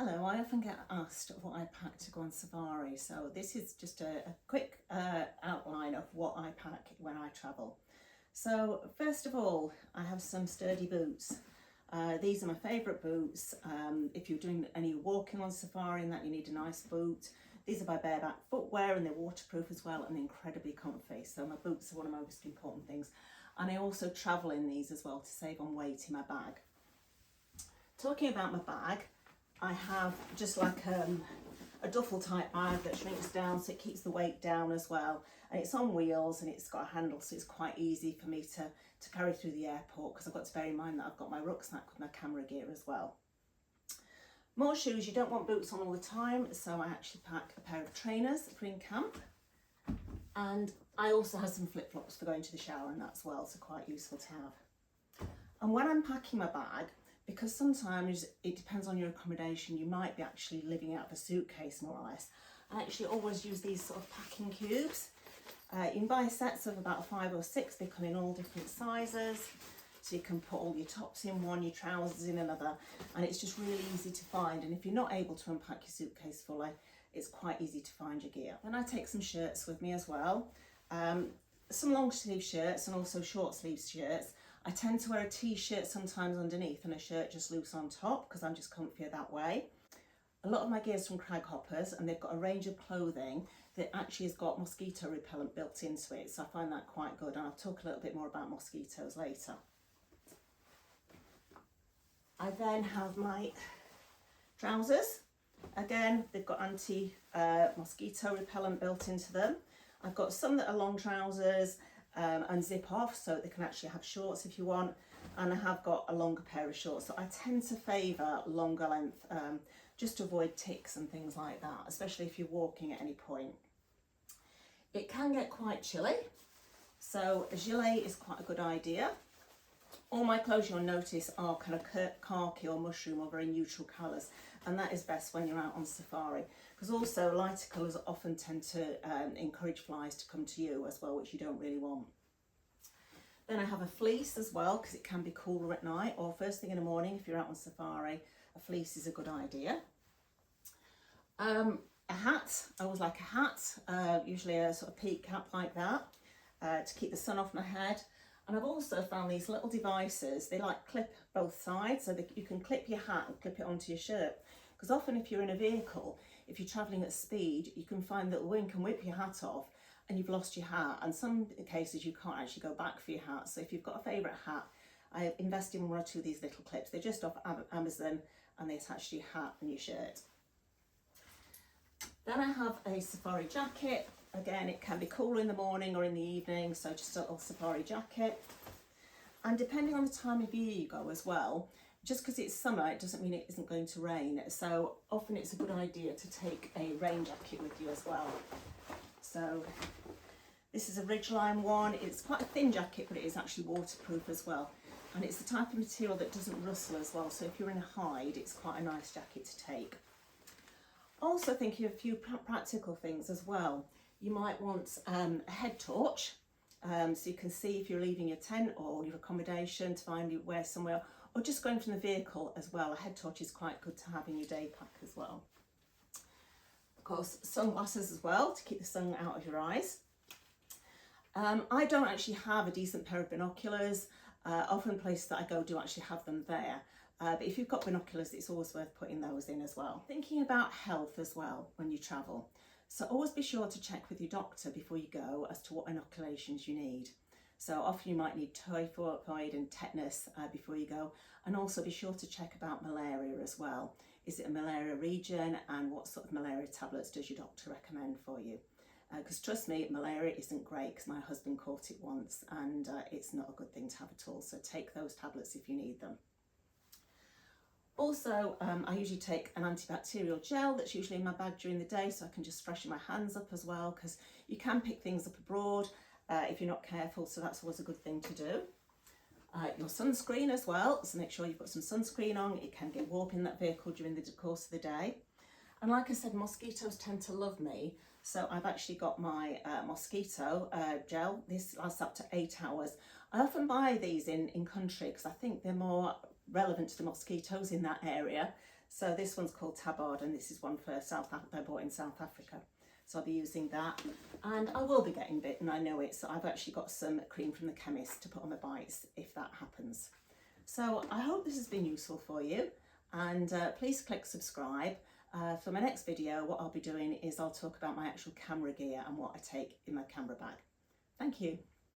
Hello, I often get asked what I pack to go on safari, so this is just a quick outline of what I pack when I travel. So first of all, I have some sturdy boots. These are my favourite boots. If you're doing any walking on safari and that you need a nice boot, these are by Bareback Footwear and they're waterproof as well and incredibly comfy. So my boots are one of my most important things. And I also travel in these as well to save on weight in my bag. Talking about my bag, I have just like a duffel type bag that shrinks down so it keeps the weight down as well, and it's on wheels and it's got a handle, so it's quite easy for me to carry through the airport, because I've got to bear in mind that I've got my rucksack with my camera gear as well. More shoes. You don't want boots on all the time, so I actually pack a pair of trainers for in camp, and I also have some flip-flops for going to the shower and that as well, so quite useful to have. And when I'm packing my bag, because sometimes it depends on your accommodation, you might be actually living out of a suitcase more or less. I actually always use these sort of packing cubes. You can buy sets of about 5 or 6, they come in all different sizes. So you can put all your tops in one, your trousers in another, and it's just really easy to find. And if you're not able to unpack your suitcase fully, it's quite easy to find your gear. Then I take some shirts with me as well. Some long sleeve shirts and also short sleeve shirts. I tend to wear a t-shirt sometimes underneath and a shirt just loose on top because I'm just comfier that way. A lot of my gear is from Craghoppers, and they've got a range of clothing that actually has got mosquito repellent built into it, so I find that quite good, and I'll talk a little bit more about mosquitoes later. I then have my trousers. Again, they've got anti-mosquito repellent built into them. I've got some that are long trousers and zip off, so they can actually have shorts if you want, and I have got a longer pair of shorts, so I tend to favour longer length just to avoid ticks and things like that, especially if you're walking at any point. It can get quite chilly, so a gilet is quite a good idea. All my clothes, you'll notice, are kind of khaki or mushroom or very neutral colours, and that is best when you're out on safari, because also lighter colours often tend to encourage flies to come to you as well, which you don't really want. Then I have a fleece as well, because it can be cooler at night or first thing in the morning. If you're out on safari, a fleece is a good idea. A hat. I always like a hat, usually a sort of peak cap like that, to keep the sun off my head. And I've also found these little devices, they like clip both sides, so that you can clip your hat and clip it onto your shirt. Because often if you're in a vehicle, if you're travelling at speed, you can find that the wind can whip your hat off and you've lost your hat. And some cases you can't actually go back for your hat. So if you've got a favourite hat, I invest in 1 or 2 of these little clips. They're just off Amazon and they attach to your hat and your shirt. Then I have a safari jacket. Again, it can be cooler in the morning or in the evening, so just a little safari jacket. And depending on the time of year you go as well, just because it's summer, it doesn't mean it isn't going to rain. So often it's a good idea to take a rain jacket with you as well. So this is a Ridgeline one. It's quite a thin jacket, but it is actually waterproof as well. And it's the type of material that doesn't rustle as well. So if you're in a hide, it's quite a nice jacket to take. Also thinking of a few practical things as well. You might want a head torch, so you can see if you're leaving your tent or your accommodation to find where somewhere, or just going from the vehicle as well. A head torch is quite good to have in your day pack as well. Of course, sunglasses as well to keep the sun out of your eyes. I don't actually have a decent pair of binoculars. Often places that I go do actually have them there. But if you've got binoculars, it's always worth putting those in as well. Thinking about health as well when you travel. So always be sure to check with your doctor before you go as to what inoculations you need. So often you might need typhoid and tetanus before you go, and also be sure to check about malaria as well. Is it a malaria region, and what sort of malaria tablets does your doctor recommend for you? Because trust me, malaria isn't great, because my husband caught it once and it's not a good thing to have at all. So take those tablets if you need them. Also, I usually take an antibacterial gel that's usually in my bag during the day, so I can just freshen my hands up as well, because you can pick things up abroad if you're not careful, so that's always a good thing to do. Your sunscreen as well, so make sure you've got some sunscreen on. It can get warm in that vehicle during the course of the day. And like I said, mosquitoes tend to love me, so I've actually got my mosquito gel. This lasts up to 8 hours. I often buy these in country because I think they're more relevant to the mosquitoes in that area So this one's called Tabard, and this is one for I bought in South Africa. So I'll be using that, and I will be getting bitten, I know it, so I've actually got some cream from the chemist to put on my bites if that happens. So I hope this has been useful for you, and please click subscribe. For my next video, what I'll be doing is I'll talk about my actual camera gear and what I take in my camera bag. Thank you.